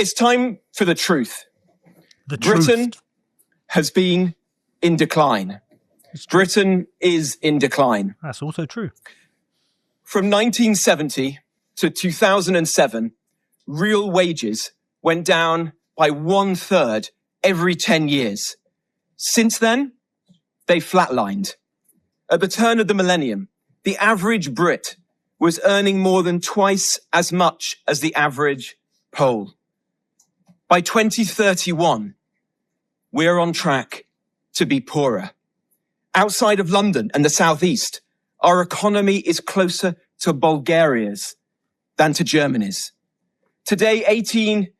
It's time for the truth. Britain has been in decline. Britain is in decline. That's also true. From 1970 to 2007, real wages went down by 1/3 every 10 years. Since then, they flatlined. At the turn of the millennium, the average Brit was earning more than twice as much as the average Pole. By 2031, we're on track to be poorer. Outside of London and the southeast, our economy is closer to Bulgaria's than to Germany's. Today, 18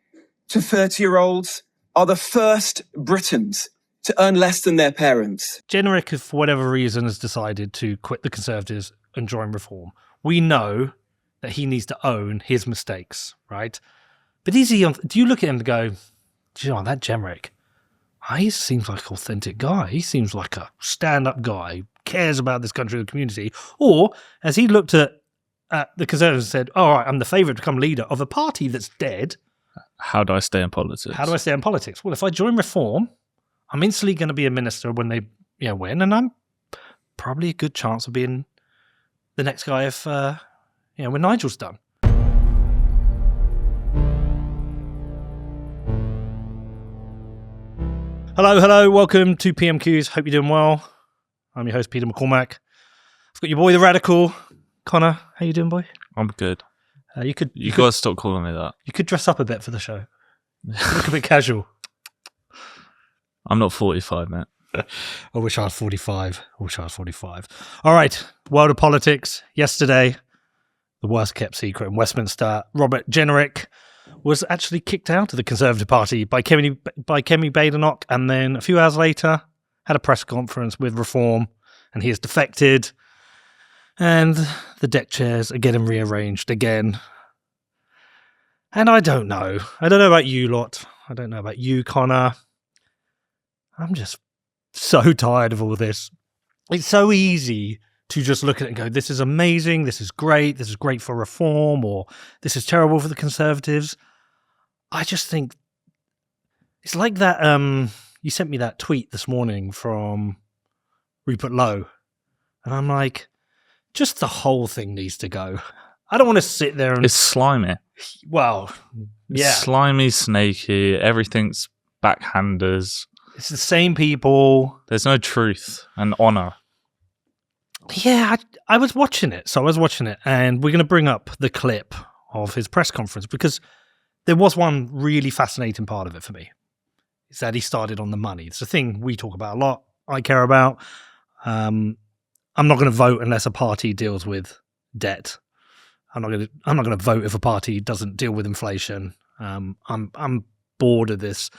to 30-year-olds are the first Britons to earn less than their parents. Jenrick, for whatever reason, has decided to quit the Conservatives and join Reform. We know that he needs to own his mistakes, right? But do you look at him and go, do you know, that Jenrick, he seems like an authentic guy. He seems like a stand-up guy, cares about this country and the community. Or, as he looked at the Conservatives and said, all right, I'm the favourite to become leader of a party that's dead. How do I stay in politics? How do I stay in politics? Well, if I join Reform, I'm instantly going to be a minister when they win, and I'm probably a good chance of being the next guy if when Nigel's done. Hello, welcome to PMQs. Hope you're doing well. I'm your host, Peter McCormack. I've got your boy, the Radical, Connor. How you doing, boy? I'm good. You got to stop calling me that. You could dress up a bit for the show. Look a bit casual. I'm not 45, mate. I wish I was 45. All right, world of politics. Yesterday, the worst kept secret in Westminster, Robert Jenrick was actually kicked out of the Conservative Party by Kemi Badenoch, and then a few hours later had a press conference with Reform, and he has defected, and the deck chairs are getting rearranged again. And I don't know about you lot. I don't know about you, Connor. I'm just so tired of all this. It's so easy to just look at it and go, this is amazing, this is great for Reform, or this is terrible for the Conservatives. I just think it's like that. You sent me that tweet this morning from Rupert Lowe, and I'm like, just the whole thing needs to go. I don't want to sit there and... It's slimy. Well, yeah. It's slimy, snaky, everything's backhanders. It's the same people. There's no truth and honour. Yeah, I was watching it. And we're going to bring up the clip of his press conference because there was one really fascinating part of it for me. Is that he started on the money. It's a thing we talk about a lot. I care about. I'm not going to vote unless a party deals with debt. I'm not going to vote if a party doesn't deal with inflation. I'm bored of this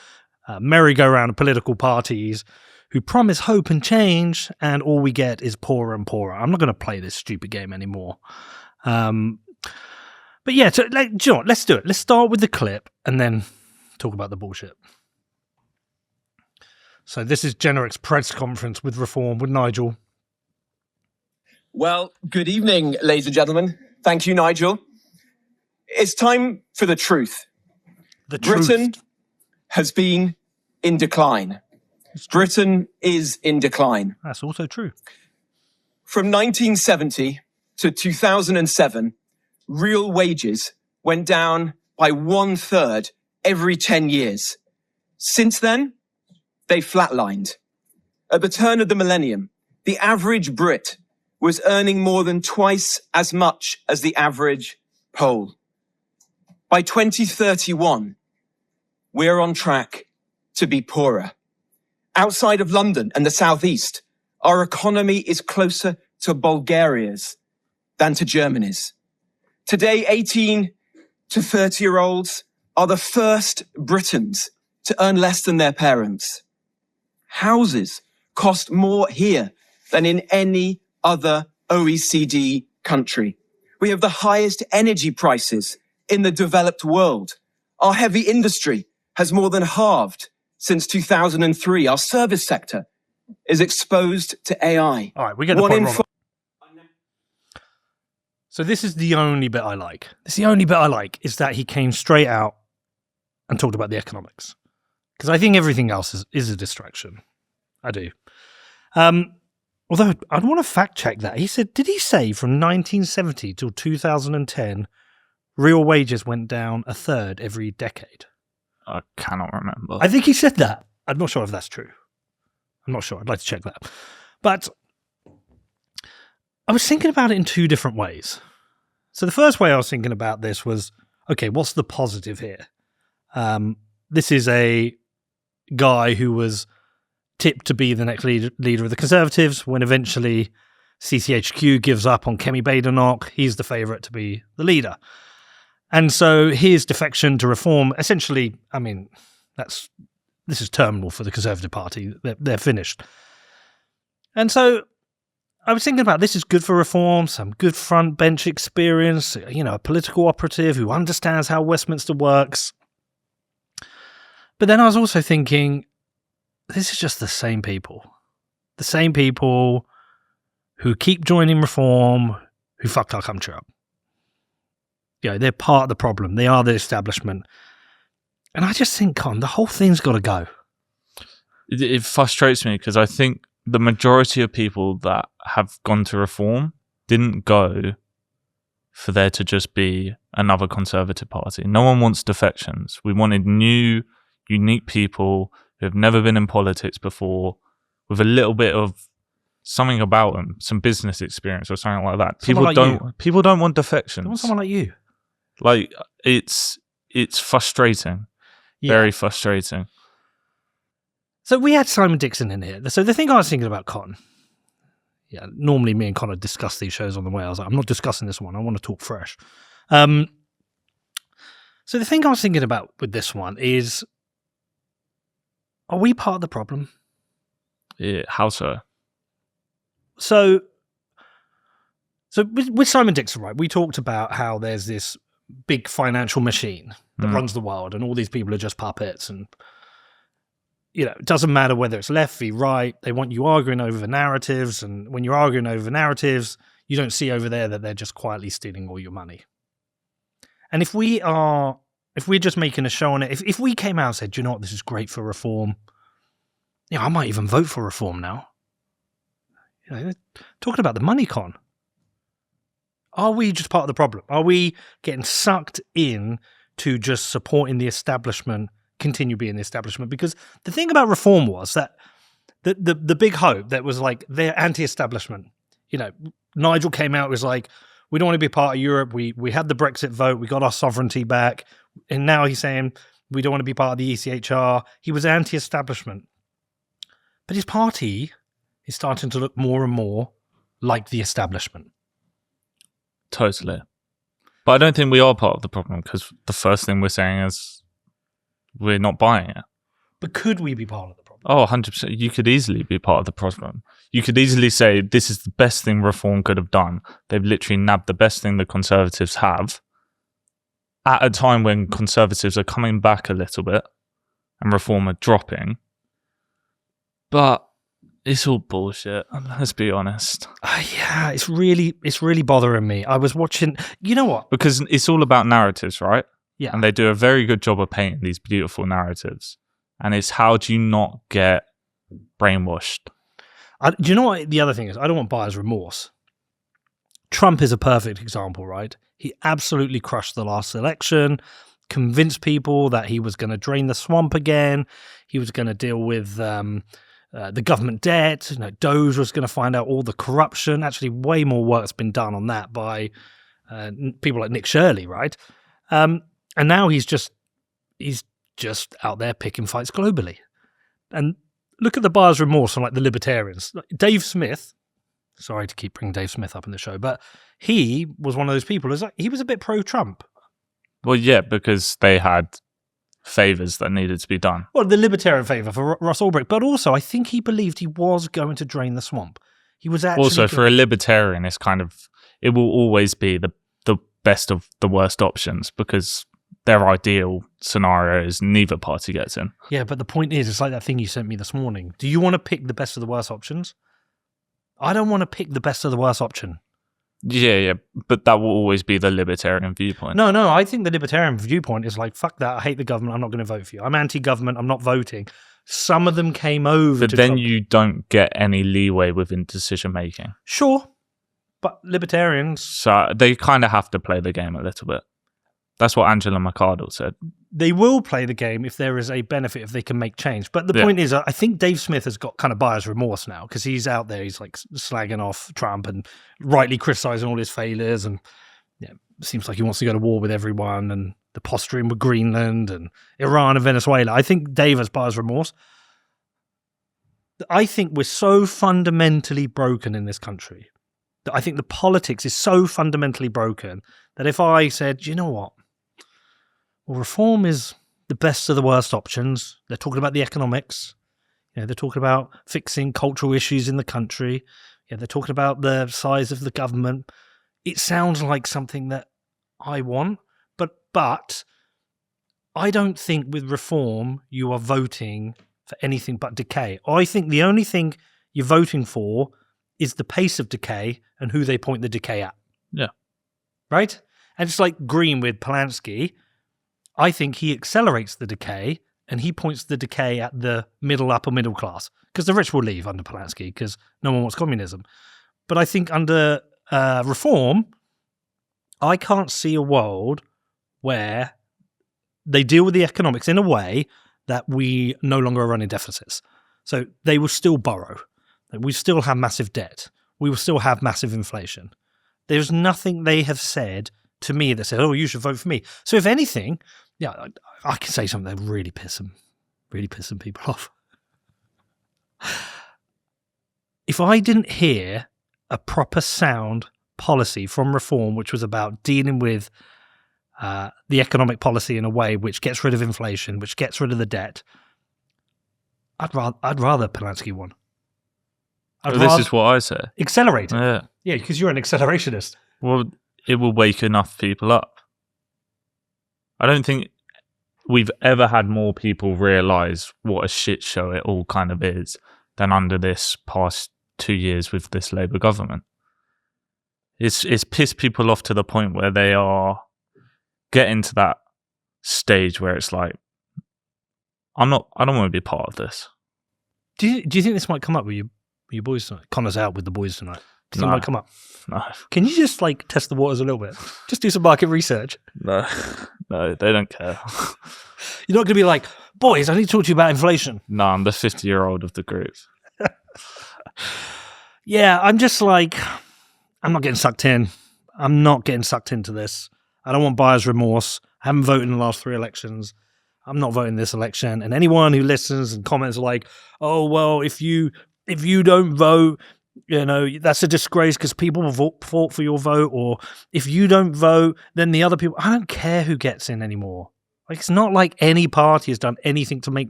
merry-go-round of political parties who promise hope and change, and all we get is poorer and poorer. I'm not going to play this stupid game anymore. But yeah, John, let's do it. Let's start with the clip and then talk about the bullshit. So this is Jenrick's press conference with Reform, with Nigel. Well, good evening, ladies and gentlemen. Thank you, Nigel. It's time for the truth. Britain has been in decline. Britain is in decline. That's also true. From 1970 to 2007, real wages went down by 1/3 every 10 years. Since then, they flatlined. At the turn of the millennium, the average Brit was earning more than twice as much as the average Pole. By 2031, we're on track to be poorer. Outside of London and the southeast, our economy is closer to Bulgaria's than to Germany's. Today, 18 to 30-year-olds are the first Britons to earn less than their parents. Houses cost more here than in any other OECD country. We have the highest energy prices in the developed world. Our heavy industry has more than halved since 2003. Our service sector is exposed to AI. All right, we get the point wrong. So this is the only bit I like. Is that he came straight out and talked about the economics. Because I think everything else is a distraction. I do. Although I'd want to fact check that. Did he say from 1970 till 2010, real wages went down a third every decade? I cannot remember. I think he said that. I'm not sure if that's true. I'm not sure. I'd like to check that. But I was thinking about it in two different ways. So the first way I was thinking about this was, okay, what's the positive here? This is a guy who was tipped to be the next leader of the Conservatives when eventually CCHQ gives up on Kemi Badenoch. He's the favourite to be the leader. And so his defection to reform, essentially, I mean, this is terminal for the Conservative Party. They're finished. And so I was thinking about this is good for reform, some good front bench experience, a political operative who understands how Westminster works. But then I was also thinking, this is just the same people. The same people who keep joining reform, who fucked our country up. They're part of the problem. They are the establishment. And I just think, the whole thing's got to go. It frustrates me because I think the majority of people that have gone to reform didn't go for there to just be another Conservative Party. No one wants defections. We wanted new, unique people who have never been in politics before, with a little bit of something about them, some business experience or something like that. People don't want defections. They want someone like you. Like it's frustrating. Yeah. Very frustrating. So we had Simon Dixon in here. So the thing I was thinking about Con, normally me and Connor discuss these shows on the way. I was like, I'm not discussing this one. I want to talk fresh. So the thing I was thinking about with this one is, are we part of the problem? Yeah, how so? So with Simon Dixon, right, we talked about how there's this big financial machine that runs the world and all these people are just puppets and, it doesn't matter whether it's left v right. They want you arguing over narratives. And when you're arguing over narratives, you don't see over there that they're just quietly stealing all your money. And if we're just making a show on it, if we came out and said, do you know what, this is great for reform. I might even vote for reform now. Talking about the money, Con. Are we just part of the problem? Are we getting sucked in to just supporting the establishment, continue being the establishment? Because the thing about reform was that the big hope that was like they're anti-establishment. Nigel came out, was like, we don't want to be part of Europe. We had the Brexit vote. We got our sovereignty back. And now he's saying we don't want to be part of the ECHR. He was anti-establishment. But his party is starting to look more and more like the establishment. Totally. But I don't think we are part of the problem because the first thing we're saying is we're not buying it. But could we be part of the problem? Oh, 100%. You could easily be part of the problem. You could easily say this is the best thing reform could have done. They've literally nabbed the best thing the Conservatives have at a time when Conservatives are coming back a little bit and reform are dropping. But it's all bullshit. Let's be honest. Yeah, it's really bothering me. I was watching, you know what? Because it's all about narratives, right? Yeah. And they do a very good job of painting these beautiful narratives. And it's how do you not get brainwashed? Do you know what the other thing is? I don't want buyer's remorse. Trump is a perfect example, right? He absolutely crushed the last election, convinced people that he was going to drain the swamp again. He was going to deal with the government debt. Doge was going to find out all the corruption. Actually, way more work's been done on that by people like Nick Shirley, right? And now he's just out there picking fights globally. And look at the buyer's remorse on like the libertarians. Dave Smith, sorry to keep bringing Dave Smith up in the show, but he was one of those people. He was a bit pro-Trump. Well, yeah, because they had favours that needed to be done. Well, the libertarian favour for Ross Ulbricht, but also I think he believed he was going to drain the swamp. He was actually also for a libertarian, it will always be the best of the worst options because their ideal scenario is neither party gets in. Yeah, but the point is, it's like that thing you sent me this morning. Do you want to pick the best of the worst options? I don't want to pick the best of the worst option. Yeah, but that will always be the libertarian viewpoint. No, I think the libertarian viewpoint is like, fuck that, I hate the government, I'm not going to vote for you. I'm anti-government, I'm not voting. Some of them came over But then you don't get any leeway within decision making. Sure, but libertarians... So they kind of have to play the game a little bit. That's what Angela McArdle said. They will play the game if there is a benefit, if they can make change. But the point is, I think Dave Smith has got kind of buyer's remorse now because he's out there, he's like slagging off Trump and rightly criticizing all his failures. And it seems like he wants to go to war with everyone and the posturing with Greenland and Iran and Venezuela. I think Dave has buyer's remorse. I think we're so fundamentally broken in this country. I think the politics is so fundamentally broken that if I said, you know what? Well, reform is the best of the worst options. They're talking about the economics. They're talking about fixing cultural issues in the country. They're talking about the size of the government. It sounds like something that I want, but I don't think with reform you are voting for anything but decay. I think the only thing you're voting for is the pace of decay and who they point the decay at. Yeah. Right? And it's like Green with Polanski. I think he accelerates the decay and he points the decay at the upper middle class because the rich will leave under Polanski because no one wants communism. But I think under reform, I can't see a world where they deal with the economics in a way that we no longer are running deficits. So they will still borrow. We still have massive debt. We will still have massive inflation. There's nothing they have said to me that said, oh, you should vote for me. So if anything, I can say something that really piss them people off. If I didn't hear a proper sound policy from reform, which was about dealing with the economic policy in a way which gets rid of inflation, which gets rid of the debt, I'd rather Polanski won. This is what I say. Accelerate it. Yeah. Yeah, because you're an accelerationist. Well, it will wake enough people up. I don't think we've ever had more people realise what a shit show it all kind of is than under this past 2 years with this Labour government. It's pissed people off to the point where they are getting to that stage where it's like, I don't want to be part of this. Do you think this might come up with your boys tonight? Connor's out with the boys tonight. Do you think it might come up? No. Can you just test the waters a little bit? Just do some market research. No, they don't care. You're not going to be like, boys, I need to talk to you about inflation. No, I'm the 50-year-old of the group. Yeah, I'm just like, I'm not getting sucked in. I'm not getting sucked into this. I don't want buyer's remorse. I haven't voted in the last 3 elections. I'm not voting this election. And anyone who listens and comments like, oh, well, if you don't vote, that's a disgrace because people fought for your vote. Or if you don't vote, then the other people, I don't care who gets in anymore. Like, it's not like any party has done anything to make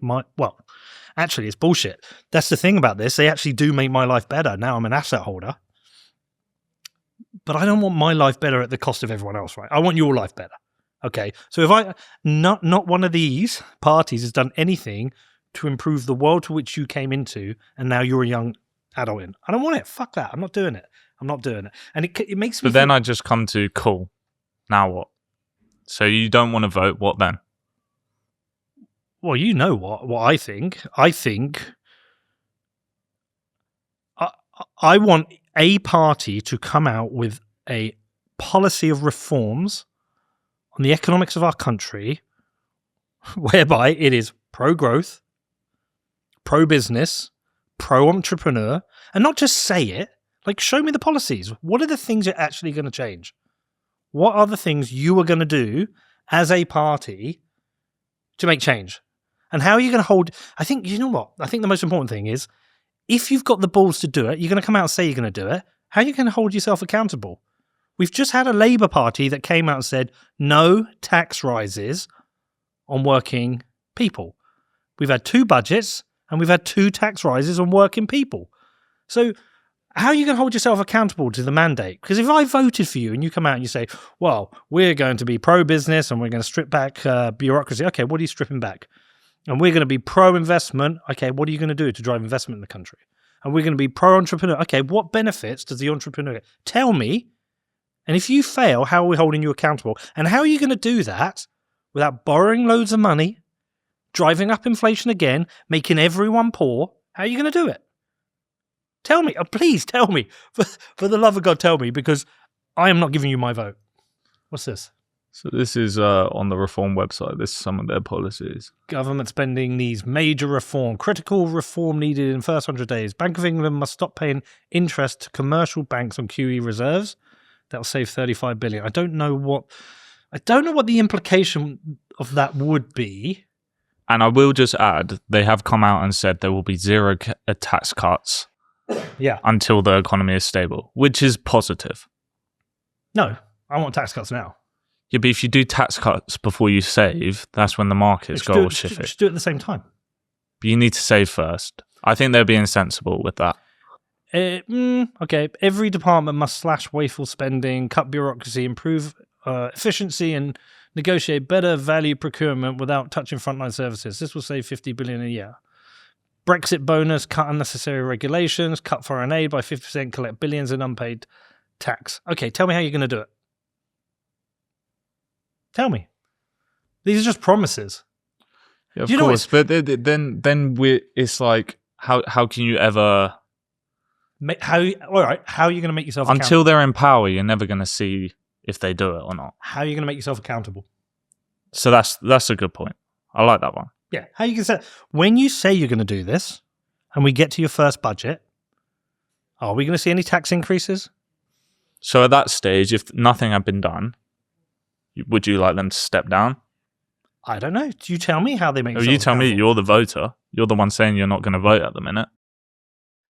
actually, it's bullshit. That's the thing about this. They actually do make my life better. Now I'm an asset holder. But I don't want my life better at the cost of everyone else, right? I want your life better. Okay, so if not one of these parties has done anything to improve the world to which you came into and now you're a young adult in, I don't want it. Fuck that. I'm not doing it. And it makes me But then I just come to, cool, now what? So you don't want to vote, what then? Well, you know what I think. I think I want a party to come out with a policy of reforms on the economics of our country, whereby it is pro-growth, pro-business, pro-entrepreneur, and not just say it, like show me the policies. What are the things you're actually going to change? What are the things you are going to do as a party to make change? And how are you going to hold... I think the most important thing is, if you've got the balls to do it, you're going to come out and say you're going to do it, how are you going to hold yourself accountable? We've just had a Labour Party that came out and said no tax rises on working people. We've had 2 budgets and we've had 2 tax rises on working people. So how are you going to hold yourself accountable to the mandate? Because if I voted for you and you come out and you say, well, we're going to be pro-business and we're going to strip back bureaucracy. Okay, what are you stripping back? And we're going to be pro-investment. Okay, what are you going to do to drive investment in the country? And we're going to be pro-entrepreneur. Okay, what benefits does the entrepreneur get? Tell me. And if you fail, how are we holding you accountable? And how are you going to do that without borrowing loads of money, driving up inflation again, making everyone poor? How are you going to do it? Tell me. Oh, please tell me. For the love of God, tell me, because I am not giving you my vote. What's this? So this is on the Reform website. This is some of their policies. Government spending needs major reform. Critical reform needed in first 100 days. Bank of England must stop paying interest to commercial banks on QE reserves. That'll save 35 billion. I don't know what the implication of that would be. And I will just add, they have come out and said there will be zero tax cuts until the economy is stable, which is positive. No, I want tax cuts now. Yeah, but if you do tax cuts before you save, that's when the markets go all shifty. Just do it at the same time. But you need to save first. I think they're being sensible with that. Okay. Every department must slash wasteful spending, cut bureaucracy, improve efficiency, and negotiate better value procurement without touching frontline services. This will save 50 billion a year. Brexit bonus, cut unnecessary regulations, cut foreign aid by 50%, collect billions in unpaid tax. Okay, tell me how you're going to do it. Tell me. These are just promises. Yeah, of course, but then it's like, how can you ever... How are you going to make yourself accountable? Until they're in power, you're never going to see if they do it or not. How are you going to make yourself accountable? So that's a good point. I like that one. Yeah. How you can say, when you say you're going to do this and we get to your first budget, are we going to see any tax increases? So at that stage, if nothing had been done, would you like them to step down? I don't know. Do you tell me how they make You tell me. You're the voter. You're the one saying you're not going to vote at the minute.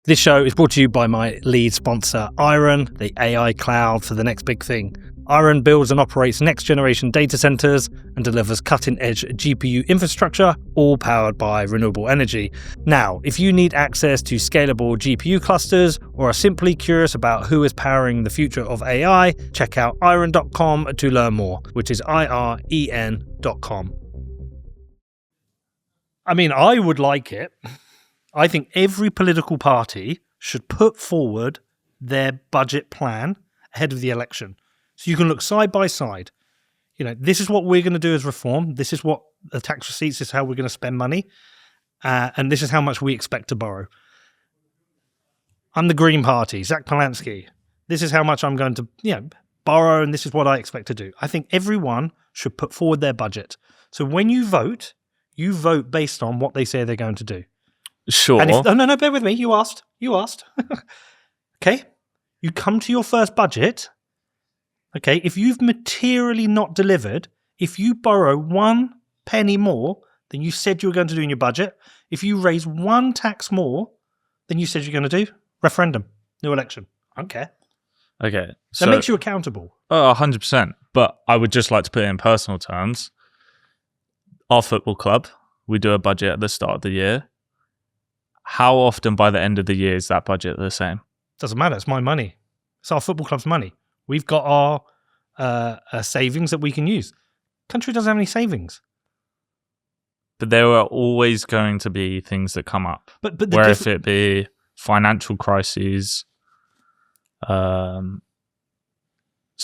This show is brought to you by my lead sponsor, Iron, the AI cloud for the next big thing. Iron builds and operates next-generation data centers and delivers cutting-edge GPU infrastructure, all powered by renewable energy. Now, if you need access to scalable GPU clusters or are simply curious about who is powering the future of AI, check out iron.com to learn more, which is IREN.com. I mean, I would like it. I think every political party should put forward their budget plan ahead of the election. So you can look side by side. You know, this is what we're going to do as reform. This is what the tax receipts this is how we're going to spend money. And this is how much we expect to borrow. I'm the Green Party, Zach Polanski. This is how much I'm going to, borrow, and this is what I expect to do. I think everyone should put forward their budget. So when you vote based on what they say they're going to do. Sure. And no, bear with me. You asked. Okay. You come to your first budget. Okay. If you've materially not delivered, if you borrow 1 penny more than you said you were going to do in your budget, if you raise 1 tax more than you said you're going to do, referendum, new election. I don't care. Okay. That makes you accountable. Oh, 100%. But I would just like to put it in personal terms. Our football club, we do a budget at the start of the year. How often by the end of the year is that budget the same? Doesn't matter. It's my money. It's our football club's money. We've got our savings that we can use. Country doesn't have any savings. But there are always going to be things that come up. But if it be financial crises, something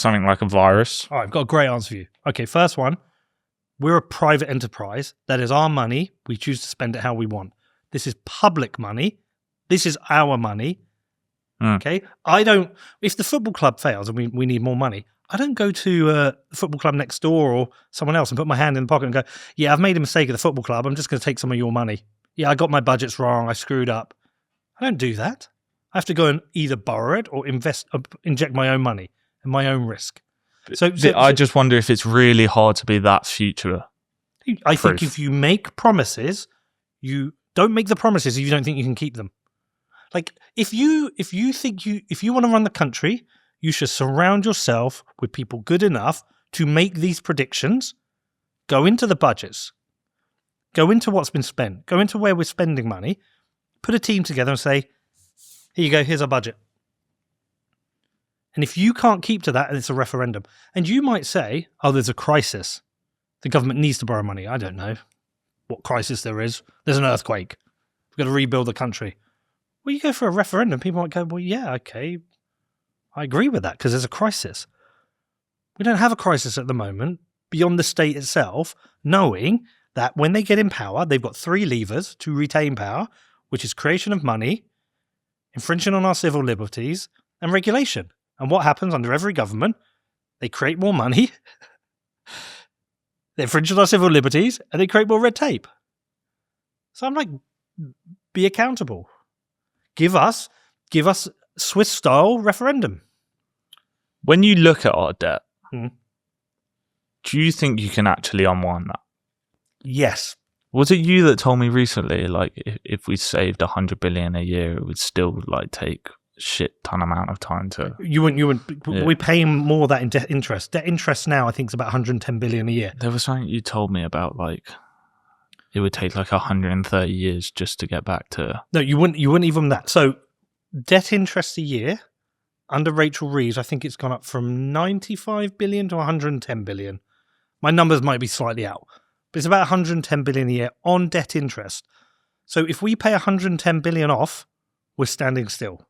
like a virus. All right, I've got a great answer for you. Okay, first one. We're a private enterprise. That is our money. We choose to spend it how we want. This is public money. This is our money. Okay? If the football club fails and we need more money, I don't go to the football club next door or someone else and put my hand in the pocket and go, yeah, I've made a mistake at the football club. I'm just going to take some of your money. Yeah, I got my budgets wrong. I screwed up. I don't do that. I have to go and either borrow it or inject my own money and my own risk. So I just wonder if it's really hard to be that future. I think if you make promises, you don't make the promises if you don't think you can keep them. Like if you want to run the country, you should surround yourself with people good enough to make these predictions, go into the budgets, go into what's been spent, go into where we're spending money, put a team together and say, here you go, here's our budget. And if you can't keep to that, it's a referendum. And you might say, oh, there's a crisis. The government needs to borrow money. I don't know what crisis there is. There's an earthquake. We've got to rebuild the country. Well, you go for a referendum, people might go, well, yeah, okay. I agree with that because there's a crisis. We don't have a crisis at the moment beyond the state itself, knowing that when they get in power, they've got 3 levers to retain power, which is creation of money, infringing on our civil liberties, and regulation. And what happens under every government? They create more money, they infringe on our civil liberties, and they create more red tape. So I'm like, be accountable. Give us Swiss-style referendum. When you look at our debt, Hmm. do you think you can actually unwind that? Yes. Was it you that told me recently, like, if we saved 100 billion a year, it would still like take a shit ton amount of time to? You wouldn't. Yeah. We're paying more of that in debt interest. Debt interest now, I think, is about 110 billion a year. There was something you told me about, like, it would take like 130 years just to get back to. No, you wouldn't even that. So debt interest a year under Rachel Reeves, I think it's gone up from 95 billion to 110 billion. My numbers might be slightly out, but it's about 110 billion a year on debt interest. So if we pay 110 billion off, we're standing still.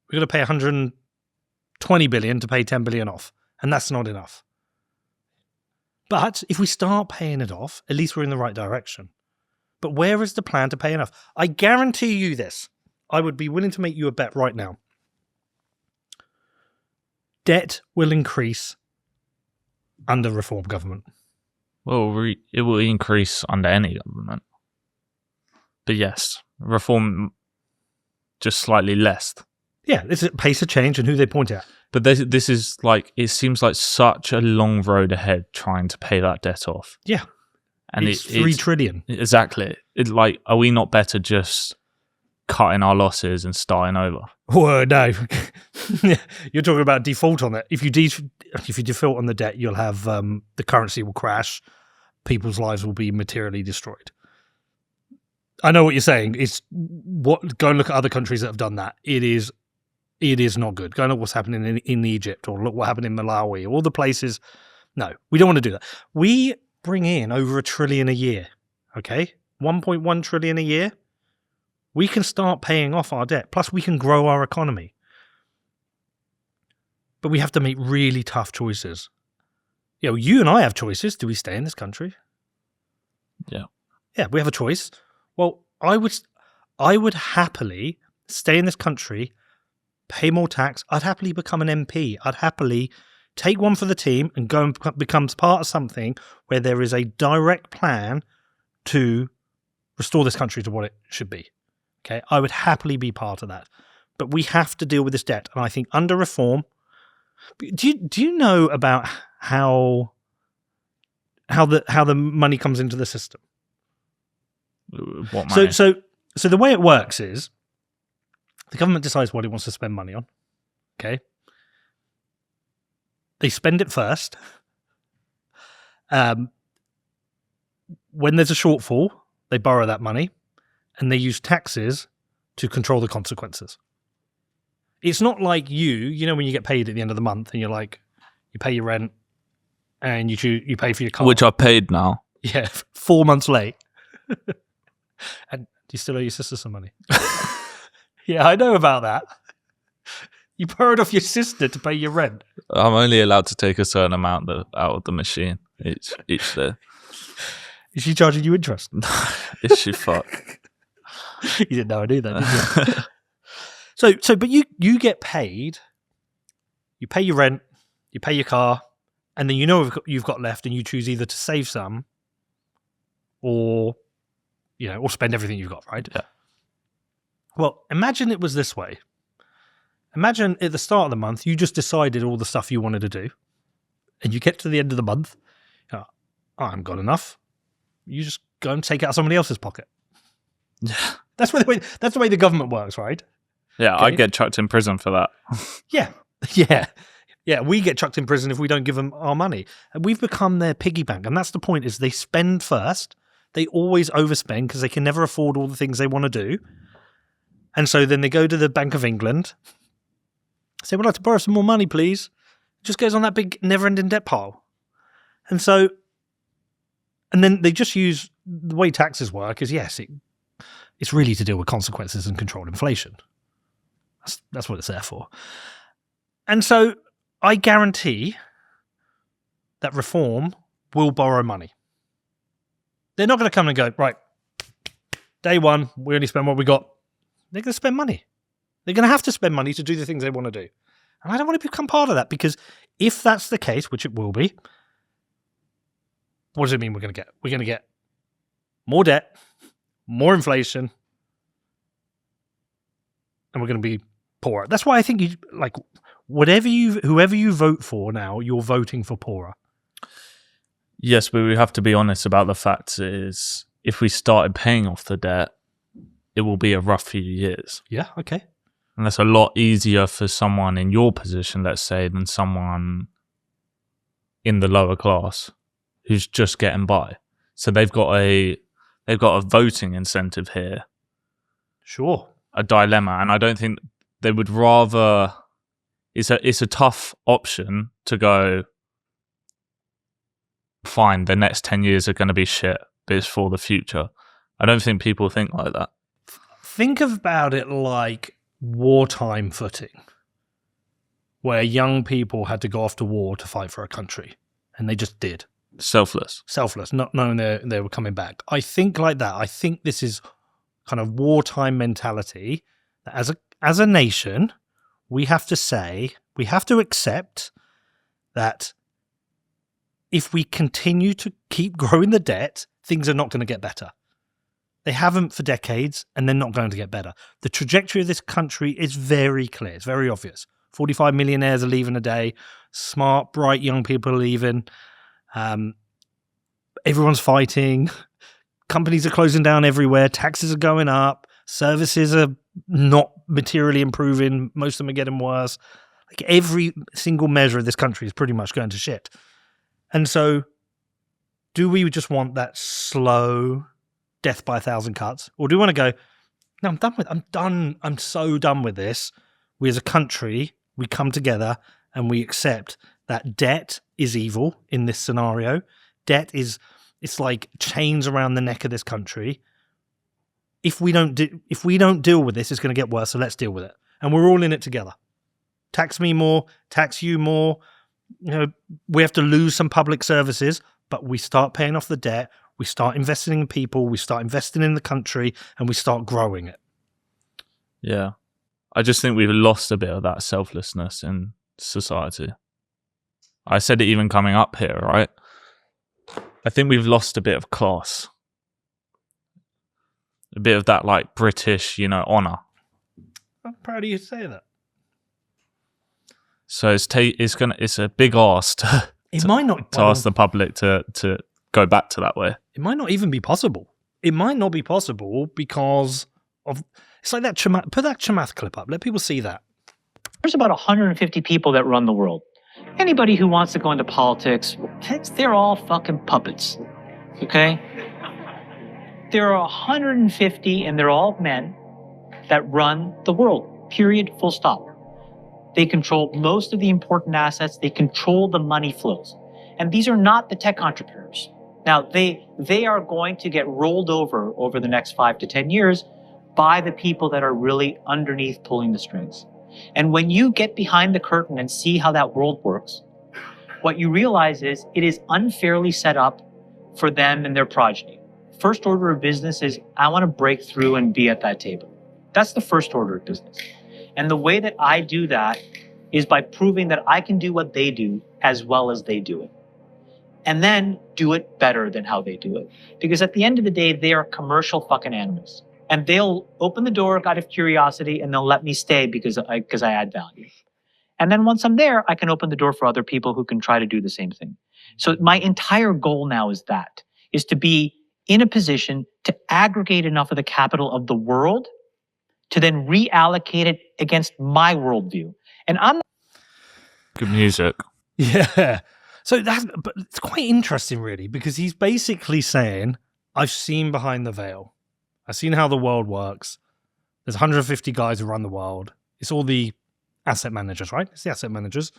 We're going to pay 120 billion to pay 10 billion off, and that's not enough. But if we start paying it off, at least we're in the right direction. But where is the plan to pay enough? I guarantee you this. I would be willing to make you a bet right now. Debt will increase under Reform government. Well, it will increase under any government. But yes, Reform just slightly less. Yeah, it's a pace of change and who they point at. But this is like, it seems like such a long road ahead trying to pay that debt off. Yeah. And it's 3 trillion. Exactly. It's like, are we not better just cutting our losses and starting over? Whoa, no. You're talking about default on it. If you default on the debt, you'll have the currency will crash. People's lives will be materially destroyed. I know what you're saying. Go and look at other countries that have done that. It is not good. Go and look what's happening in Egypt, or look what happened in Malawi, all the places. No, we don't want to do that. We bring in over $1 trillion a year. Okay, 1.1 trillion a year. We can start paying off our debt. Plus, we can grow our economy. But we have to make really tough choices. You and I have choices. Do we stay in this country? Yeah. Yeah, we have a choice. Well, I would happily stay in this country, pay more tax. I'd happily become an MP. I'd happily take one for the team and go and become part of something where there is a direct plan to restore this country to what it should be. Okay, I would happily be part of that. But we have to deal with this debt. And I think under Reform, do you know about how the money comes into the system? What money? So the way it works is the government decides what it wants to spend money on. Okay. They spend it first. When there's a shortfall, they borrow that money and they use taxes to control the consequences. It's not like when you get paid at the end of the month and you're like, you pay your rent and you pay for your car. Which I paid now. Yeah, 4 months late. And do you still owe your sister some money? Yeah, I know about that. You borrowed off your sister to pay your rent. I'm only allowed to take a certain amount out of the machine each day. Is she charging you interest? Is she fuck? You didn't know I knew that, did you? But you get paid, you pay your rent, you pay your car, and then you've got left and you choose either to save some or spend everything you've got, right? Yeah. Well, imagine it was this way. Imagine at the start of the month, you just decided all the stuff you wanted to do, and you get to the end of the month, I haven't got enough. You just go and take it out of somebody else's pocket. Yeah. That's the way the government works, right? Yeah, Okay. I'd get chucked in prison for that. Yeah. We get chucked in prison if we don't give them our money. And we've become their piggy bank. And that's the point, is they spend first. They always overspend because they can never afford all the things they want to do. And so then they go to the Bank of England, say, we'd like to borrow some more money, please. It just goes on that big never-ending debt pile. And then they just use, the way taxes work is, yes, it's really to deal with consequences and control inflation. That's what it's there for. And so I guarantee that reform will borrow money. They're not going to come and go, right, day one, we only spend what we got. They're going to spend money. They're going to have to spend money to do the things they want to do. And I don't want to become part of that, because if that's the case, which it will be, what does it mean we're going to get? We're going to get more debt, more inflation, and we're going to be poorer. That's why I think whoever you vote for now, you're voting for poorer. Yes, but we have to be honest about the fact is, if we started paying off the debt, it will be a rough few years. Yeah, okay. And that's a lot easier for someone in your position, let's say, than someone in the lower class who's just getting by. So they've got a voting incentive here. Sure. A dilemma. And I don't think they would rather... It's a tough option to go, fine, the next 10 years are going to be shit, but it's for the future. I don't think people think like that. Think about it like wartime footing, where young people had to go off to war to fight for a country, and they just did. Selfless, not knowing they were coming back. I think like that. I think this is kind of wartime mentality, that as a nation, we have to accept that if we continue to keep growing the debt, things are not going to get better. They haven't for decades, and they're not going to get better. The trajectory of this country is very clear. It's very obvious. 45 millionaires are leaving a day. Smart, bright young people are leaving. Everyone's fighting. Companies are closing down everywhere. Taxes are going up. Services are not materially improving. Most of them are getting worse. Like every single measure of this country is pretty much going to shit. And so, do we just want that slow death by 1,000 cuts, or do we want to go, no, I'm so done with this. We as a country, we come together and we accept that debt is evil in this scenario. It's like chains around the neck of this country. If we don't deal with this, it's going to get worse, so let's deal with it. And we're all in it together. Tax me more, tax you more. We have to lose some public services, but we start paying off the debt. We start investing in people, we start investing in the country, and we start growing it. Yeah. I just think we've lost a bit of that selflessness in society. I said it even coming up here, right? I think we've lost a bit of class. A bit of that, like, British, honour. I'm proud of you to say that. So it's a big ask to ask the public to go back to that way. It might not even be possible. It might not be possible because of... It's like that put that Chamath clip up. Let people see that. There's about 150 people that run the world. Anybody who wants to go into politics, they're all fucking puppets. Okay? There are 150, and they're all men, that run the world. Period. Full stop. They control most of the important assets. They control the money flows. And these are not the tech entrepreneurs. Now, they are going to get rolled over the next 5 to 10 years by the people that are really underneath pulling the strings. And when you get behind the curtain and see how that world works, what you realize is it is unfairly set up for them and their progeny. First order of business is, I want to break through and be at that table. That's the first order of business. And the way that I do that is by proving that I can do what they do as well as they do it. And then do it better than how they do it. Because at the end of the day, they are commercial fucking animals. And they'll open the door out of curiosity, and they'll let me stay because I add value. And then once I'm there, I can open the door for other people who can try to do the same thing. So my entire goal now is to be in a position to aggregate enough of the capital of the world to then reallocate it against my worldview. And I'm... Good music. Yeah. But it's quite interesting, really, because he's basically saying, I've seen behind the veil. I've seen how the world works. There's 150 guys who run the world. It's all the asset managers, right? It's the asset managers.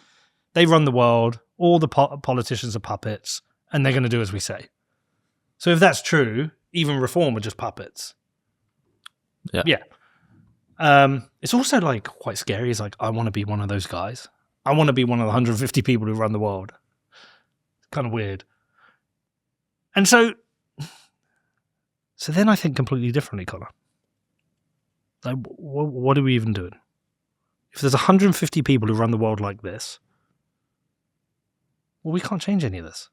They run the world. All the politicians are puppets, and they're going to do as we say. So if that's true, even reform are just puppets. Yeah. It's also like quite scary. It's like, I want to be one of those guys. I want to be one of the 150 people who run the world. kind of weird. And so then I think completely differently, Connor. Like, what are we even doing? If there's 150 people who run the world like this, well, we can't change any of this.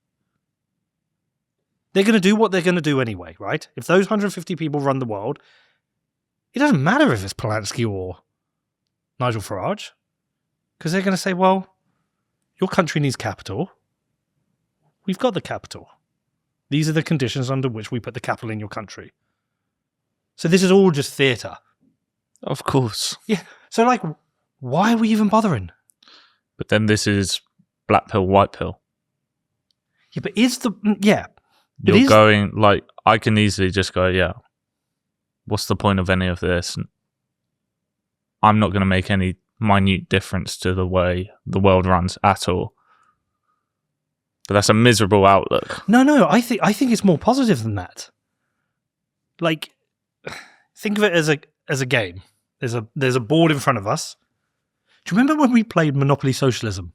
They're going to do what they're going to do anyway, right? If those 150 people run the world, it doesn't matter if it's Polanski or Nigel Farage, because they're going to say, well, your country needs capital. We've got the capital. These are the conditions under which we put the capital in your country. So this is all just theatre. Of course. Yeah. So, like, why are we even bothering? But then this is black pill, white pill. Yeah, but is the... Yeah. You're going, like, I can easily just go, yeah, what's the point of any of this? I'm not going to make any minute difference to the way the world runs at all. But that's a miserable outlook. No, I think it's more positive than that. Like, think of it as a game. There's a board in front of us. Do you remember when we played Monopoly Socialism?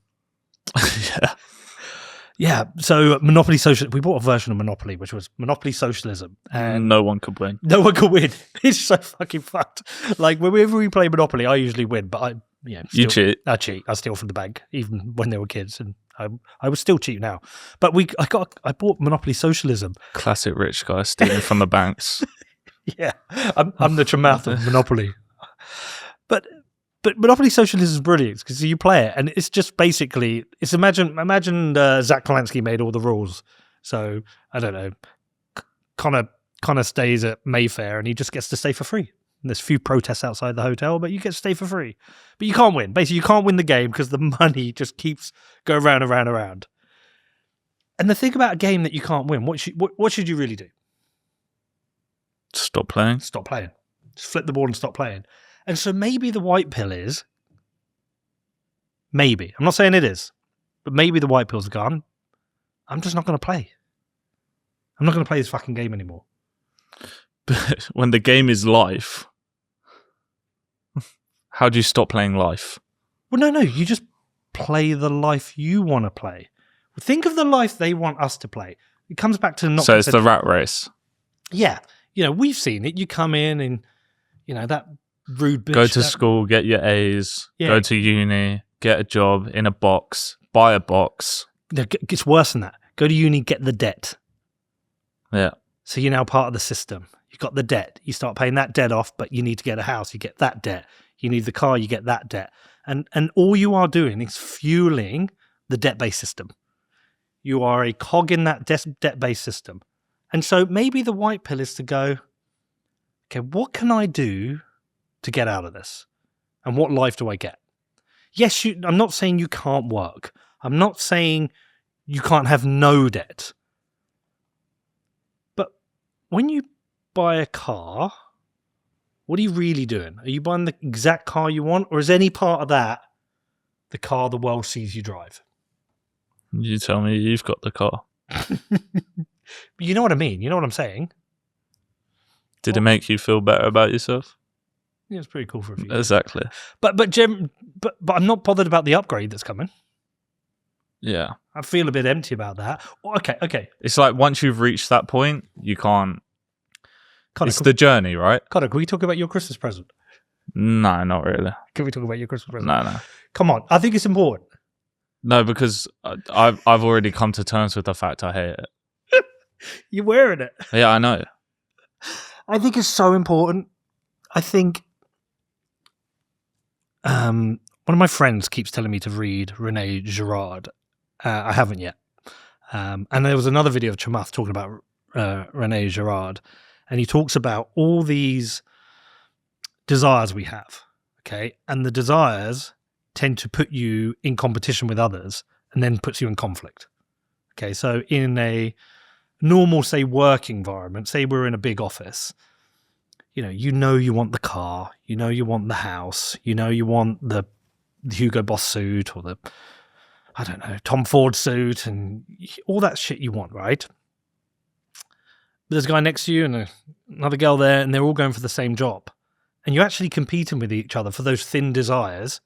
Yeah. Yeah, so Monopoly Socialism, we bought a version of Monopoly, which was Monopoly Socialism. And no one could win. No one could win. It's so fucking fucked. Like, whenever we play Monopoly, I usually win, but you cheat. I cheat. I steal from the bank, even when they were kids, and I would still cheat now. But I bought Monopoly Socialism. Classic rich guy stealing from the banks. Yeah, I'm the Chamath of Monopoly. But Monopoly Socialism is brilliant because you play it and it's just basically imagine Zach Polanski made all the rules. So I don't know, Connor stays at Mayfair and he just gets to stay for free. And there's a few protests outside the hotel, but you get to stay for free. But you can't win. Basically, you can't win the game because the money just keeps going round and round and round. And the thing about a game that you can't win, what should you really do? Stop playing. Stop playing. Just flip the board and stop playing. And so maybe the white pill is, maybe, I'm not saying it is, but maybe the white pill's gone. I'm just not going to play. I'm not going to play this fucking game anymore. But when the game is life, how do you stop playing life? Well, no, you just play the life you want to play. Think of the life they want us to play. It comes back to not... So it's the rat race. Yeah. We've seen it. You come in and, that... rude bitch. Go to school, get your A's, go to uni, get a job in a box, buy a box. It's worse than that. Go to uni, get the debt. Yeah. So you're now part of the system. You've got the debt. You start paying that debt off, but you need to get a house. You get that debt. You need the car. You get that debt. And all you are doing is fueling the debt-based system. You are a cog in that debt-based system. And so maybe the white pill is to go, okay, what can I do to get out of this? And what life do I get? Yes, I'm not saying you can't work. I'm not saying you can't have no debt. But when you buy a car, what are you really doing? Are you buying the exact car you want? Or is any part of that the car the world sees you drive? You tell me you've got the car. You know what I mean? You know what I'm saying? Did it make you feel better about yourself? Yeah, it's pretty cool for a few. Exactly. But I'm not bothered about the upgrade that's coming. Yeah. I feel a bit empty about that. Okay. It's like once you've reached that point, you can't. Connor, it's the journey, right? Connor, can we talk about your Christmas present? No, not really. Can we talk about your Christmas present? No. Come on. I think it's important. No, because I've already come to terms with the fact I hate it. You're wearing it. Yeah, I know. I think it's so important. I think one of my friends keeps telling me to read René Girard. I haven't yet. And there was another video of Chamath talking about René Girard. And he talks about all these desires we have. Okay. And the desires tend to put you in competition with others and then puts you in conflict. Okay. So in a normal, say, work environment, say we're in a big office, you want the car, you want the house, you want the Hugo Boss suit or the, I don't know, Tom Ford suit and all that shit you want, right? There's a guy next to you and another girl there and they're all going for the same job. And you're actually competing with each other for those thin desires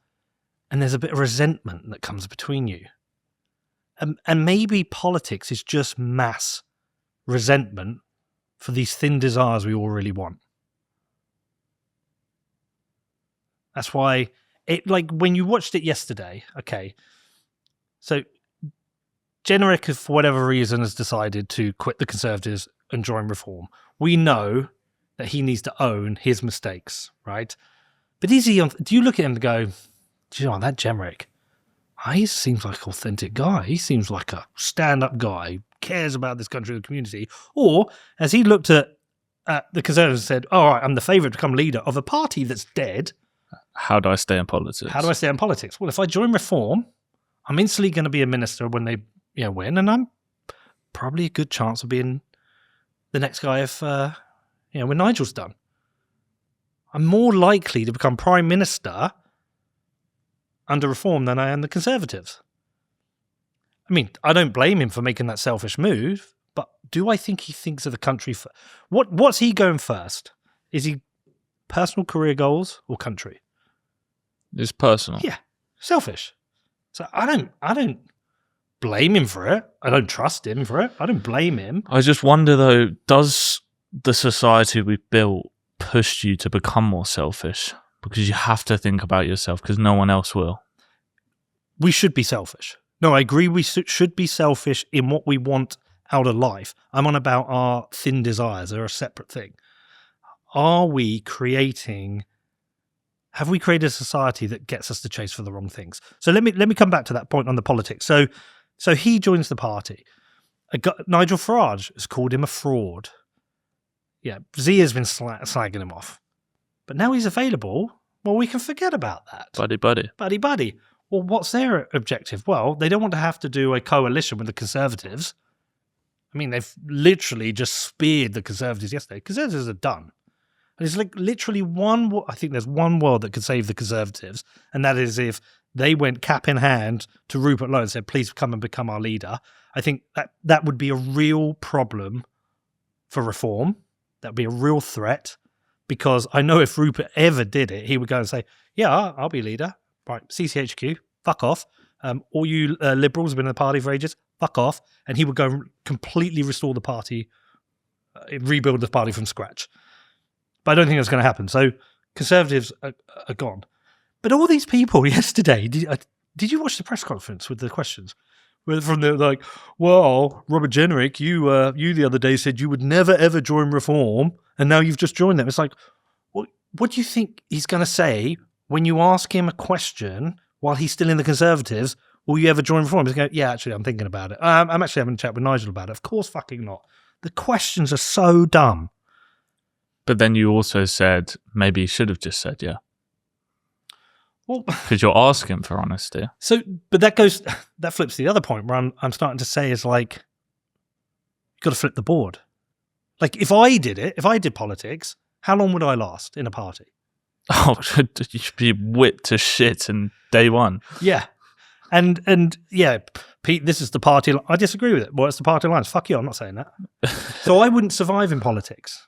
and there's a bit of resentment that comes between you. And maybe politics is just mass resentment for these thin desires we all really want. That's why when you watched it yesterday, okay, so Jenrick, for whatever reason, has decided to quit the Conservatives and join Reform. We know that he needs to own his mistakes, right? But do you look at him and go, do you know, that Jenrick, he seems like an authentic guy. He seems like a stand-up guy, cares about this country and the community. Or, as he looked at the Conservatives and said, all right, I'm the favourite to become leader of a party that's dead. How do I stay in politics? How do I stay in politics? Well, if I join Reform, I'm instantly going to be a minister when they win, and I'm probably a good chance of being the next guy if when Nigel's done. I'm more likely to become Prime Minister under Reform than I am the Conservatives. I mean, I don't blame him for making that selfish move, but do I think he thinks of the country? What's he going first? Is he personal career goals or country? It's personal. Yeah, selfish. So I don't blame him for it. I don't trust him for it. I don't blame him. I just wonder though, does the society we've built push you to become more selfish? Because you have to think about yourself because no one else will. We should be selfish. No, I agree we should be selfish in what we want out of life. I'm on about our thin desires. They're a separate thing. Have we created a society that gets us to chase for the wrong things? So let me come back to that point on the politics. So he joins the party. Nigel Farage has called him a fraud. Yeah, Zia's been slagging him off. But now he's available, well, we can forget about that. Buddy. Well, what's their objective? Well, they don't want to have to do a coalition with the Conservatives. I mean, they've literally just speared the Conservatives yesterday. Conservatives are done. And it's like literally I think there's one world that could save the Conservatives, and that is if they went cap in hand to Rupert Lowe and said, please come and become our leader. I think that would be a real problem for Reform. That would be a real threat, because I know if Rupert ever did it, he would go and say, yeah, I'll be leader. Right, CCHQ, fuck off. All you liberals have been in the party for ages, fuck off. And he would go and completely restore the party, rebuild the party from scratch. But I don't think that's going to happen. So Conservatives are gone. But all these people yesterday, did you watch the press conference with the questions? From the Robert Jenrick, you the other day said you would never ever join Reform, and now you've just joined them. It's like, what do you think he's going to say when you ask him a question while he's still in the Conservatives? Will you ever join Reform? He's going, yeah, actually, I'm thinking about it. I'm actually having a chat with Nigel about it. Of course, fucking not. The questions are so dumb. But then you also said maybe you should have just said yeah. Well, because you're asking for honesty. So, but that flips to the other point where I'm starting to say is like, you've got to flip the board. Like if I did politics, how long would I last in a party? Oh, you should be whipped to shit in day one. Yeah. And yeah, Pete, this is the party. I disagree with it. Well, it's the party lines. Fuck you. I'm not saying that. So I wouldn't survive in politics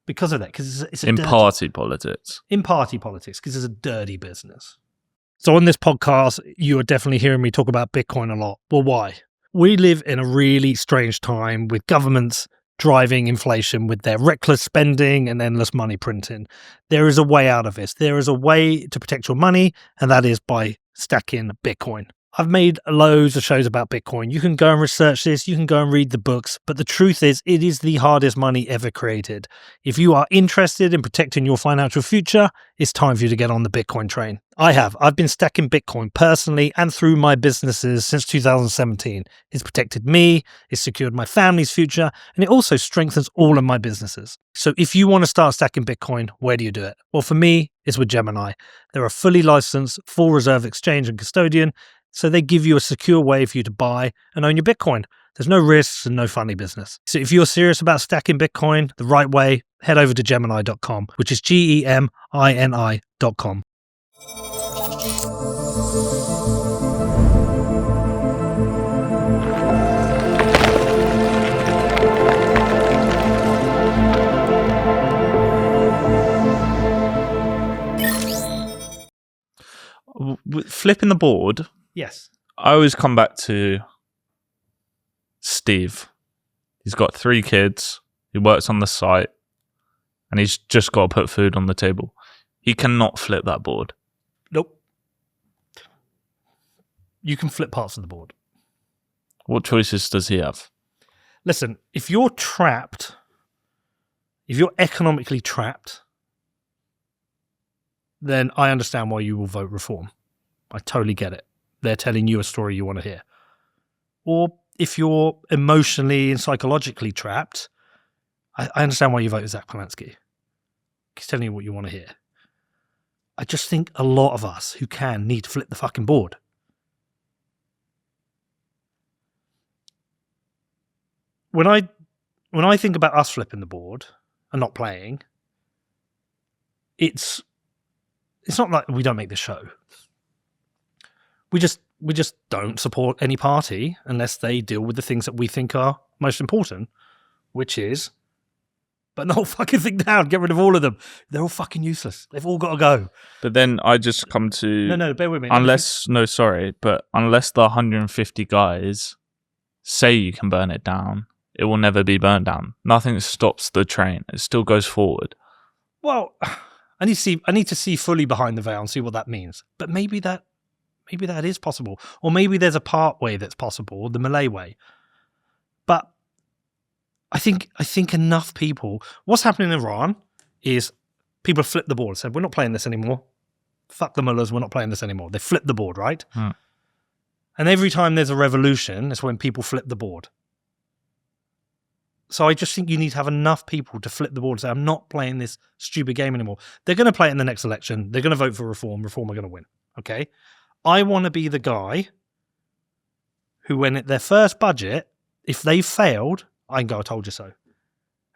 because of that. Because it's in party politics. In party politics, because it's a dirty business. So on this podcast, you are definitely hearing me talk about Bitcoin a lot. Well, why? We live in a really strange time with governments driving inflation with their reckless spending and endless money printing. There is a way out of this. There is a way to protect your money, and that is by stacking Bitcoin. I've made loads of shows about Bitcoin. You can go and research this. You can go and read the books. But the truth is, it is the hardest money ever created. If you are interested in protecting your financial future, it's time for you to get on the Bitcoin train. I've been stacking Bitcoin personally and through my businesses since 2017. It's protected me, it's secured my family's future, and it also strengthens all of my businesses. So if you want to start stacking Bitcoin, where do you do it? Well, for me, it's with Gemini. They're a fully licensed, full reserve exchange and custodian, so they give you a secure way for you to buy and own your Bitcoin. There's no risks and no funny business. So if you're serious about stacking Bitcoin the right way, head over to Gemini.com, which is GEMINI.com. Flipping the board. Yes. I always come back to Steve. He's got 3 kids. He works on the site. And he's just got to put food on the table. He cannot flip that board. Nope. You can flip parts of the board. What choices does he have? Listen, if you're trapped, if you're economically trapped, then I understand why you will vote reform. I totally get it. They're telling you a story you want to hear. Or if you're emotionally and psychologically trapped, I understand why you vote Zach Polanski. He's telling you what you want to hear. I just think a lot of us who can need to flip the fucking board. When I think about us flipping the board and not playing, it's not like we don't make the show. We just don't support any party unless they deal with the things that we think are most important, which is burn the whole fucking thing down, get rid of all of them. They're all fucking useless. They've all got to go. But then I just come to... No, bear with me. Unless the 150 guys say you can burn it down, it will never be burned down. Nothing stops the train. It still goes forward. Well, I need to see fully behind the veil and see what that means. But maybe that is possible. Or maybe there's a part way that's possible, the Malay way. But I think enough people... What's happening in Iran is people flip the board and said, we're not playing this anymore. Fuck the mullahs, we're not playing this anymore. They flip the board, right? And every time there's a revolution, it's when people flip the board. So I just think you need to have enough people to flip the board and say, I'm not playing this stupid game anymore. They're going to play it in the next election. They're going to vote for reform. Reform are going to win. Okay? I want to be the guy who, when at their first budget, if they failed, I can go, I told you so.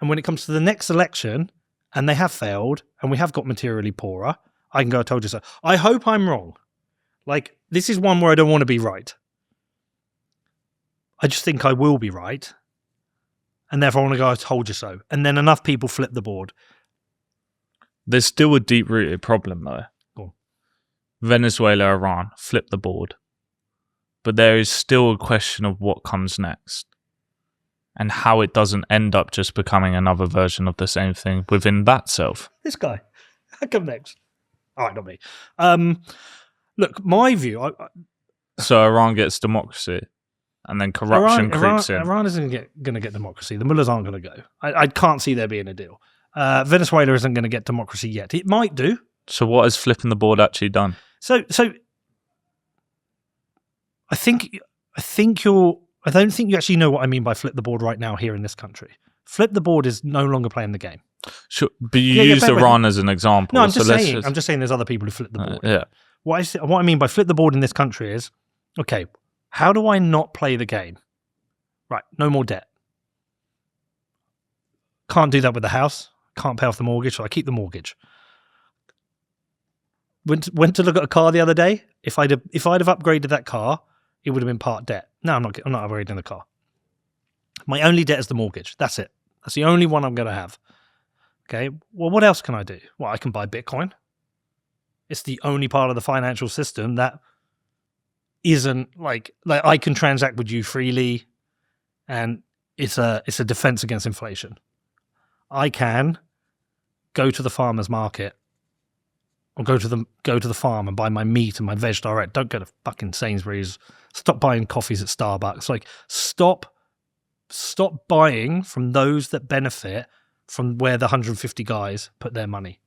And when it comes to the next election and they have failed and we have got materially poorer, I can go, I told you so. I hope I'm wrong. Like, this is one where I don't want to be right. I just think I will be right. And therefore I want to go, I told you so. And then enough people flip the board. There's still a deep-rooted problem, though. Go on. Venezuela, Iran, flip the board. But there is still a question of what comes next. And how it doesn't end up just becoming another version of the same thing within that self. This guy. I come next. All right, not me. Look, my view... So Iran gets democracy. And then corruption creeps in. Iran isn't going to get democracy. The mullahs aren't going to go. I can't see there being a deal. Venezuela isn't going to get democracy yet. It might do. So what has flipping the board actually done? So I don't think you actually know what I mean by flip the board right now here in this country. Flip the board is no longer playing the game. Sure, but you used Iran as an example. No, I'm just saying there's other people who flip the board. Yeah. What I mean by flip the board in this country is, okay, how do I not play the game? Right, no more debt. Can't do that with the house. Can't pay off the mortgage, so I keep the mortgage. Went to look at a car the other day. If I'd have upgraded that car, it would have been part debt. No, I'm not upgrading the car. My only debt is the mortgage. That's it. That's the only one I'm going to have. Okay, well, what else can I do? Well, I can buy Bitcoin. It's the only part of the financial system that isn't like I can transact with you freely, and it's a defense against inflation. I can go to the farmer's market or go to the farm and buy my meat and my veg direct. Don't go to fucking Sainsbury's. Stop buying coffees at Starbucks. Like, stop buying from those that benefit from where the 150 guys put their money.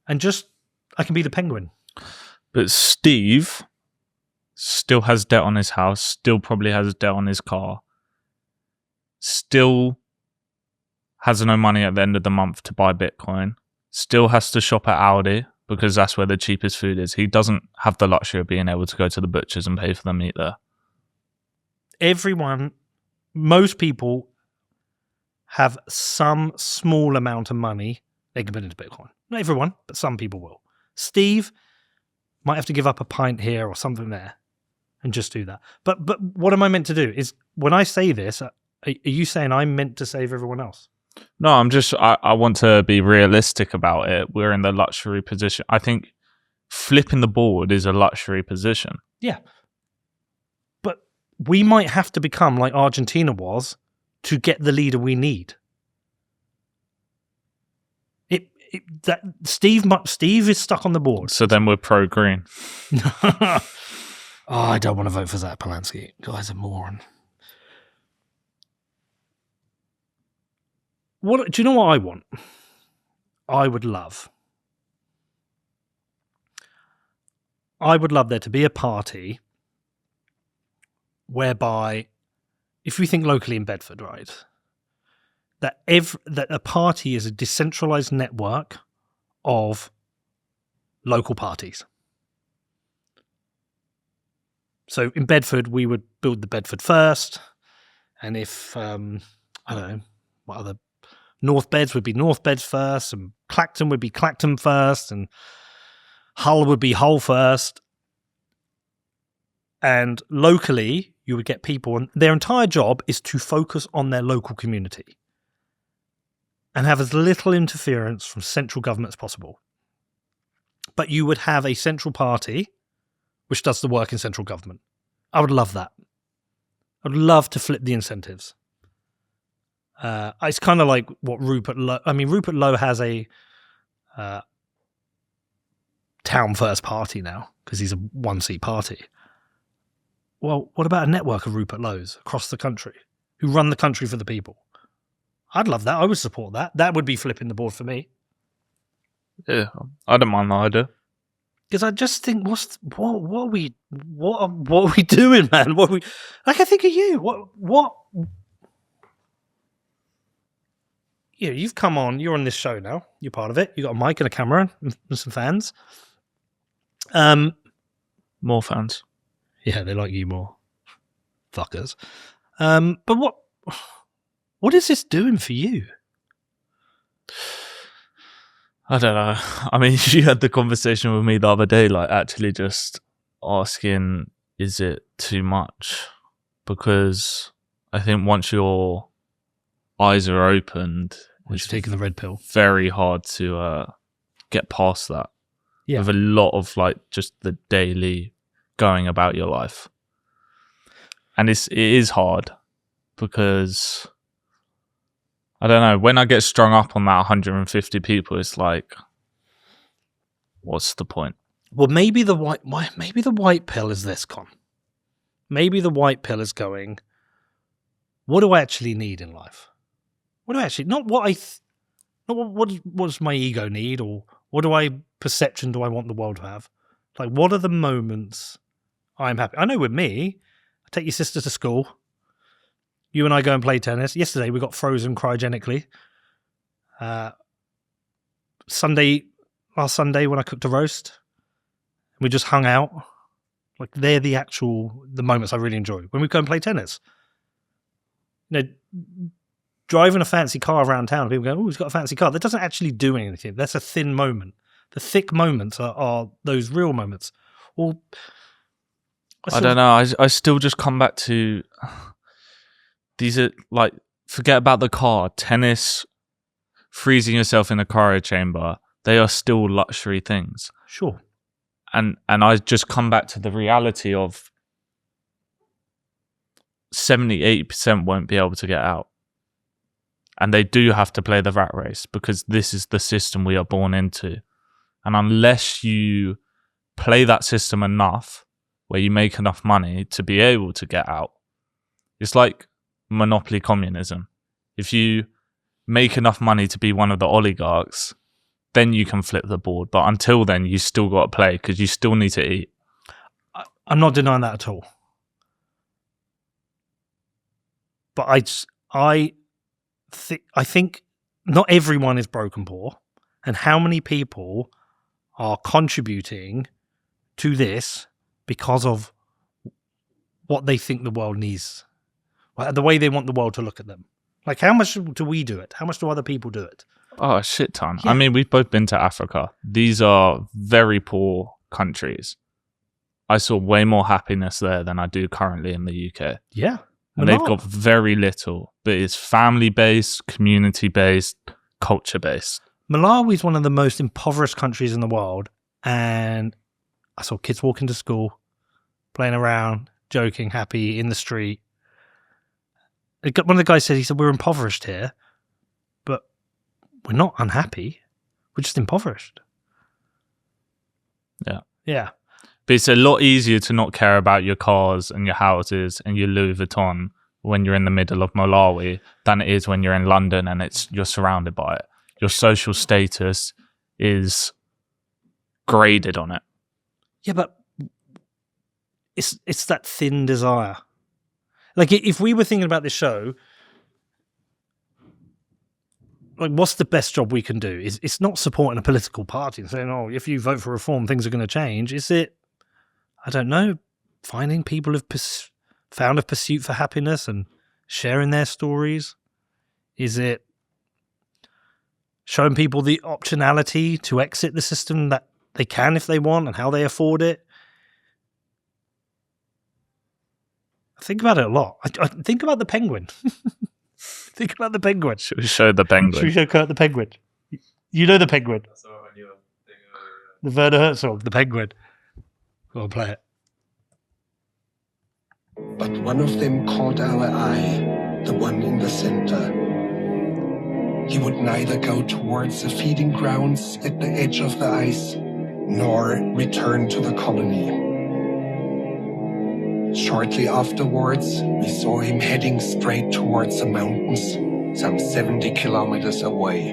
And just, I can be the penguin. But Steve still has debt on his house, still probably has debt on his car, still has no money at the end of the month to buy Bitcoin, still has to shop at Aldi because that's where the cheapest food is. He doesn't have the luxury of being able to go to the butchers and pay for the meat there. Most people have some small amount of money they can put into Bitcoin. Not everyone, but some people will. Steve might have to give up a pint here or something there and just do that. But what am I meant to do? Is when I say this, are you saying I'm meant to save everyone else? No, I want to be realistic about it. We're in the luxury position. I think flipping the board is a luxury position. Yeah. But we might have to become like Argentina was to get the leader we need. Steve is stuck on the board. So then we're pro-green. Oh, I don't want to vote for Zach Polanski. Guy's a moron. Do you know what I want? I would love there to be a party whereby, if we think locally in Bedford, right, that a party is a decentralized network of local parties. So in Bedford, we would build the Bedford First, and if I don't know what other North Beds would be North Beds First, and Clacton would be Clacton First, and Hull would be Hull First. And locally, you would get people, and their entire job is to focus on their local community and have as little interference from central government as possible. But you would have a central party which does the work in central government. I would love that. I would love to flip the incentives. It's kind of like what Rupert Lowe... I mean, Rupert Lowe has a town first party now because he's a one-seat party. Well, what about a network of Rupert Lowe's across the country who run the country for the people? I'd love that. I would support that. That would be flipping the board for me. Yeah, I don't mind that idea. Because I just think, what are we doing, man? I think of you. What? Yeah, you've come on. You're on this show now. You're part of it. You got a mic and a camera and some fans. More fans. Yeah, they like you more, fuckers. But what is this doing for you? I don't know. I mean, you had the conversation with me the other day, like actually just asking, is it too much? Because I think once your eyes are opened, Once you've taken the red pill, very hard to get past that. Yeah. With a lot of like just the daily going about your life. And it is hard because I don't know, when I get strung up on that 150 people, it's like, what's the point? Well, maybe the white pill is this, Con. Maybe the white pill is going, what do I actually need in life? What do I actually, not what does my ego need, or what perception do I want the world to have? Like, what are the moments I'm happy? I know with me, I take your sister to school. You and I go and play tennis. Yesterday, we got frozen cryogenically. Last Sunday, when I cooked a roast, we just hung out. Like, they're the moments I really enjoy. When we go and play tennis. You know, driving a fancy car around town, people go, oh, he's got a fancy car. That doesn't actually do anything. That's a thin moment. The thick moments are those real moments. Or I don't know. I still just come back to these are like, forget about the car, tennis, freezing yourself in a cryo chamber. They are still luxury things. Sure. And I just come back to the reality of 70-80% won't be able to get out. And they do have to play the rat race because this is the system we are born into. And unless you play that system enough, where you make enough money to be able to get out, it's like monopoly communism. If you make enough money to be one of the oligarchs, then you can flip the board. But until then, you still got to play because you still need to eat. I'm not denying that at all. But I think not everyone is broken poor. And how many people are contributing to this because of what they think the world needs, the way they want the world to look at them? Like, how much do we do it? How much do other people do it? Oh, a shit ton. Yeah. I mean, we've both been to Africa. These are very poor countries. I saw way more happiness there than I do currently in the UK. Yeah. And they've got very little, but it's family-based, community-based, culture-based. Malawi is one of the most impoverished countries in the world, and I saw kids walking to school, playing around, joking, happy, in the street. One of the guys said, he said, we're impoverished here, but we're not unhappy. We're just impoverished. Yeah. Yeah. But it's a lot easier to not care about your cars and your houses and your Louis Vuitton when you're in the middle of Malawi than it is when you're in London and you're surrounded by it. Your social status is graded on it. Yeah, but it's that thin desire. Like, if we were thinking about this show, like, what's the best job we can do? It's not supporting a political party and saying, oh, if you vote for reform, things are going to change. Is it, I don't know, finding people who've found a pursuit for happiness and sharing their stories? Is it showing people the optionality to exit the system that they can if they want and how they afford it? I think about it a lot. I think about the penguin. Think about the penguin. Should we show the penguin? Should we show Kurt the penguin? You know the penguin. The Werner Herzog, the penguin. Go on, play it. But one of them caught our eye, the one in the center. He would neither go towards the feeding grounds at the edge of the ice, nor return to the colony. Shortly afterwards, we saw him heading straight towards the mountains, some 70 kilometers away.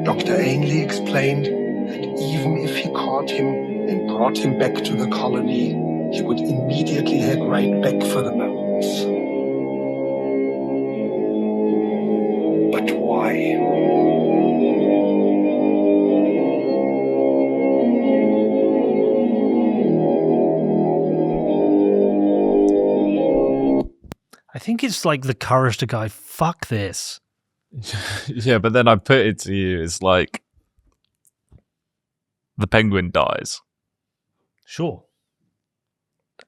Dr. Ainley explained that even if he caught him and brought him back to the colony, he would immediately head right back for the mountains. But why? I think it's like the courage to go, fuck this. Yeah, but then I put it to you, it's like the penguin dies. Sure.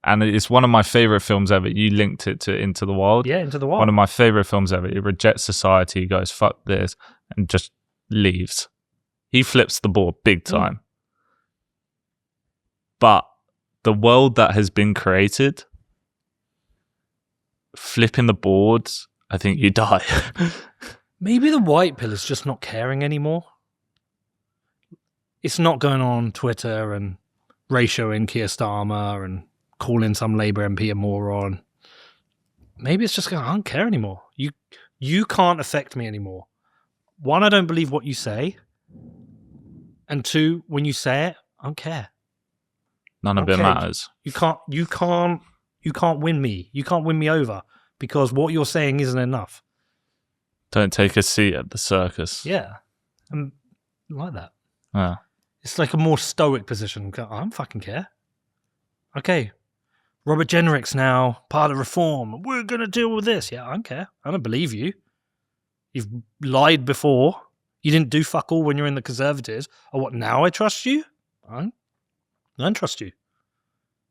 And it's one of my favorite films ever. You linked it to Into the Wild. Yeah, Into the Wild. One of my favorite films ever. He rejects society, goes, fuck this, and just leaves. He flips the board big time. But the world that has been created, flipping the boards, I think you die. Maybe the white pill is just not caring anymore. It's not going on Twitter and ratioing Keir Starmer and calling some Labour MP a moron. Maybe it's just going, I don't care anymore. You can't affect me anymore. One, I don't believe what you say. And two, when you say it, I don't care. None of it matters. You can't win me. You can't win me over because what you're saying isn't enough. Don't take a seat at the circus. Yeah. I like that. Yeah. It's like a more stoic position. I don't fucking care. Okay. Robert Jenrick's now part of reform. We're going to deal with this. Yeah, I don't care. I don't believe you. You've lied before. You didn't do fuck all when you're in the Conservatives. Oh, what, now I trust you? I don't trust you.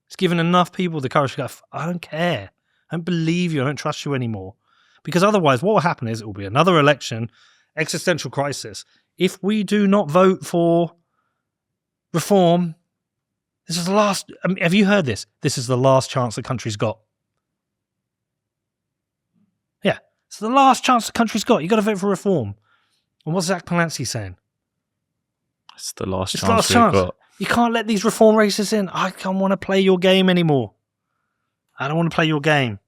It's given enough people the courage to go, I don't care. I don't believe you. I don't trust you anymore. Because otherwise, what will happen is it will be another election, existential crisis. If we do not vote for reform, this is the last. I mean, have you heard this? This is the last chance the country's got. Yeah, it's the last chance the country's got. You got to vote for reform. And what's Zach Palancy saying? It's the last chance we've got. You can't let these reform races in. I don't want to play your game anymore. I don't want to play your game.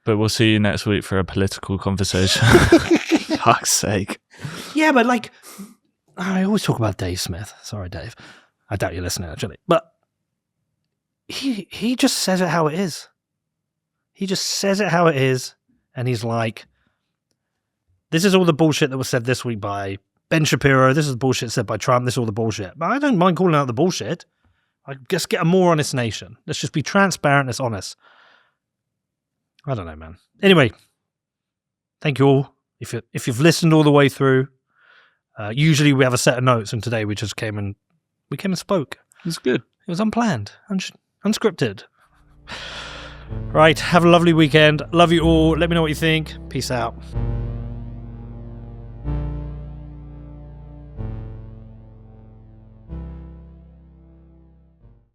But we'll see you next week for a political conversation. Fuck's sake. Yeah, but like, I always talk about Dave Smith. Sorry, Dave. I doubt you're listening, actually. But he just says it how it is. He just says it how it is. And he's like, this is all the bullshit that was said this week by Ben Shapiro. This is the bullshit said by Trump. This is all the bullshit. But I don't mind calling out the bullshit. I just get a more honest nation. Let's just be transparent. Let's honest. I don't know, man. Anyway, thank you all. If you've listened all the way through, usually we have a set of notes, and today we just came and spoke. It was good. It was unplanned, unscripted. Right, have a lovely weekend. Love you all. Let me know what you think. Peace out.